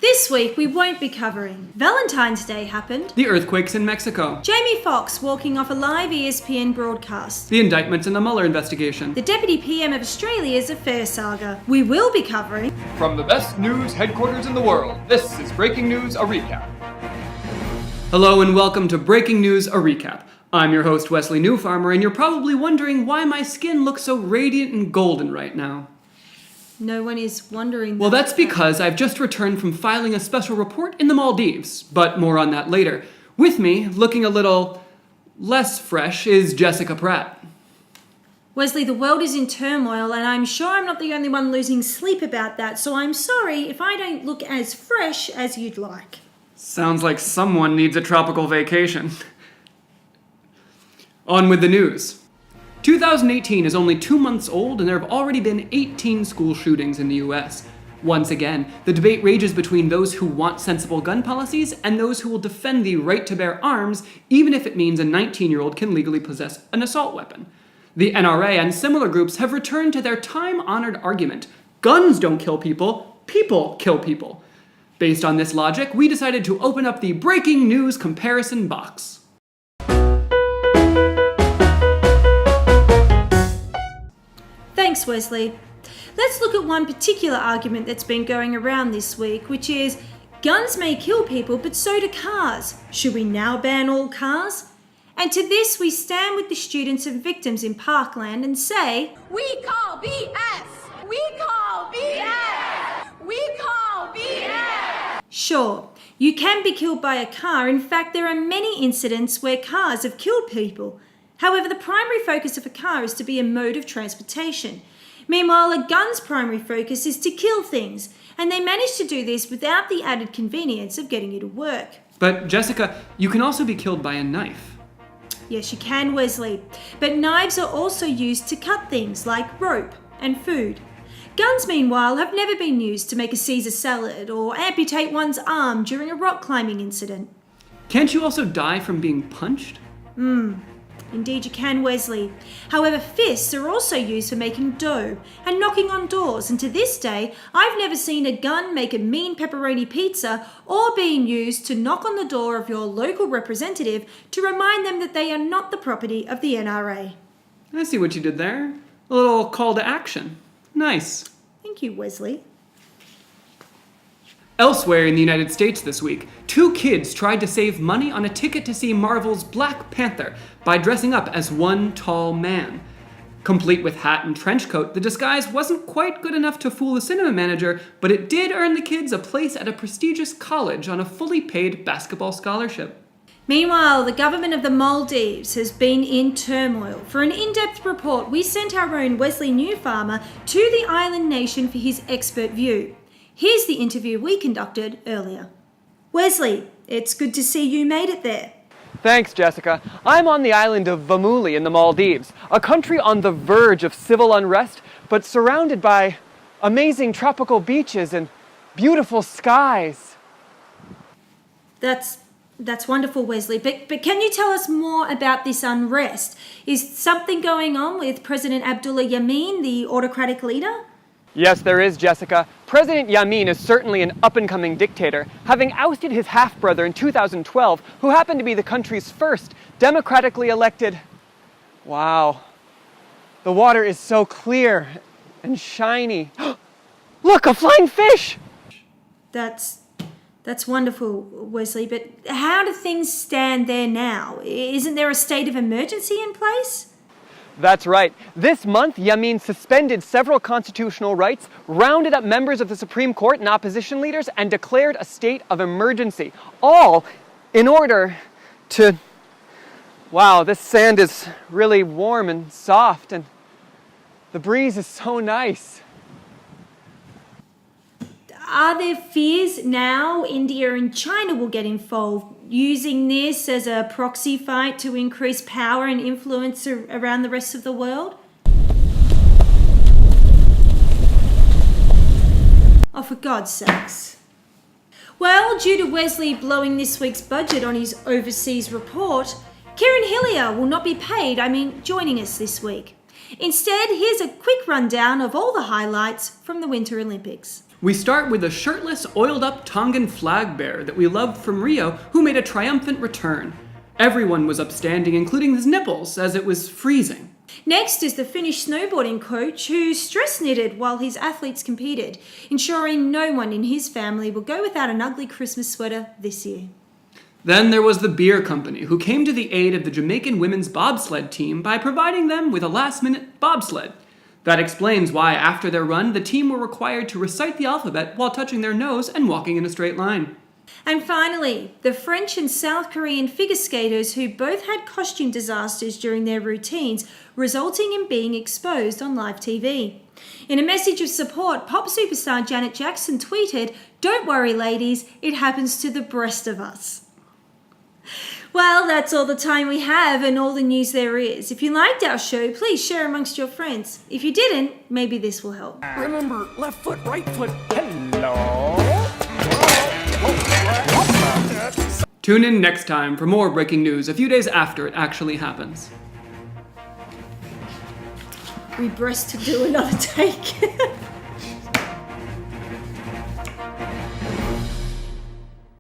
This week we won't be covering Valentine's Day happened, the earthquakes in Mexico, Jamie Foxx walking off a live ESPN broadcast, the indictments in the Mueller investigation, the Deputy PM of Australia's affair saga. We will be covering from the best news headquarters in the world, this is Breaking News, a recap. Hello and welcome to Breaking News, a recap. I'm your host Wesley Newfarmer, and you're probably wondering why my skin looks so radiant and golden right now. No one is wondering. Well, that's because I've just returned from filing a special report in the Maldives, but more on that later. With me, looking a little less fresh, is Jessica Pratt. Wesley, the world is in turmoil, and I'm sure I'm not the only one losing sleep about that, so I'm sorry if I don't look as fresh as you'd like. Sounds like someone needs a tropical vacation. On with the news. 2018 is only 2 months old, and there have already been 18 school shootings in the US. Once again, the debate rages between those who want sensible gun policies and those who will defend the right to bear arms, even if it means a 19-year-old can legally possess an assault weapon. The NRA and similar groups have returned to their time-honored argument: guns don't kill people, people kill people. Based on this logic, we decided to open up the breaking news comparison box. Thanks, Wesley. Let's look at one particular argument that's been going around this week, which is guns may kill people, but so do cars. Should we now ban all cars? And to this, we stand with the students and victims in Parkland and say, we call BS! We call BS! We call BS! Sure, you can be killed by a car. In fact, there are many incidents where cars have killed people. However, the primary focus of a car is to be a mode of transportation. Meanwhile, a gun's primary focus is to kill things, and they manage to do this without the added convenience of getting you to work. But Jessica, you can also be killed by a knife. Yes, you can, Wesley. But knives are also used to cut things like rope and food. Guns, meanwhile, have never been used to make a Caesar salad or amputate one's arm during a rock climbing incident. Can't you also die from being punched? Indeed you can, Wesley. However, fists are also used for making dough and knocking on doors, and to this day, I've never seen a gun make a mean pepperoni pizza or being used to knock on the door of your local representative to remind them that they are not the property of the NRA. I see what you did there. A little call to action. Nice. Thank you, Wesley. Elsewhere in the United States this week, 2 kids tried to save money on a ticket to see Marvel's Black Panther by dressing up as one tall man. Complete with hat and trench coat, the disguise wasn't quite good enough to fool the cinema manager, but it did earn the kids a place at a prestigious college on a fully paid basketball scholarship. Meanwhile, the government of the Maldives has been in turmoil. For an in-depth report, we sent our own Wesley Newfarmer to the island nation for his expert view. Here's the interview we conducted earlier. Wesley, it's good to see you made it there. Thanks, Jessica. I'm on the island of Vamuli in the Maldives, a country on the verge of civil unrest, but surrounded by amazing tropical beaches and beautiful skies. That's wonderful, Wesley. But can you tell us more about this unrest? Is something going on with President Abdullah Yameen, the autocratic leader? Yes, there is, Jessica. President Yameen is certainly an up-and-coming dictator, having ousted his half-brother in 2012, who happened to be the country's first democratically elected... Wow. The water is so clear and shiny. Look, a flying fish! That's wonderful, Wesley, but how do things stand there now? Isn't there a state of emergency in place? That's right. This month, Yameen suspended several constitutional rights, rounded up members of the Supreme Court and opposition leaders, and declared a state of emergency. All in order to... Wow, this sand is really warm and soft, and the breeze is so nice. Are there fears now India and China will get involved, using this as a proxy fight to increase power and influence around the rest of the world? Oh, for God's sakes. Well, due to Wesley blowing this week's budget on his overseas report, Kieran Hillier will not be joining us this week. Instead, here's a quick rundown of all the highlights from the Winter Olympics. We start with a shirtless, oiled-up Tongan flag bearer that we loved from Rio who made a triumphant return. Everyone was upstanding, including his nipples, as it was freezing. Next is the Finnish snowboarding coach who stress knitted while his athletes competed, ensuring no one in his family will go without an ugly Christmas sweater this year. Then there was the beer company, who came to the aid of the Jamaican women's bobsled team by providing them with a last-minute bobsled. That explains why, after their run, the team were required to recite the alphabet while touching their nose and walking in a straight line. And finally, the French and South Korean figure skaters who both had costume disasters during their routines, resulting in being exposed on live TV. In a message of support, pop superstar Janet Jackson tweeted, "Don't worry, ladies, it happens to the breast of us." Well, that's all the time we have and all the news there is. If you liked our show, please share amongst your friends. If you didn't, maybe this will help. Remember, left foot, right foot. Hello. Tune in next time for more breaking news a few days after it actually happens. We breast to do another take.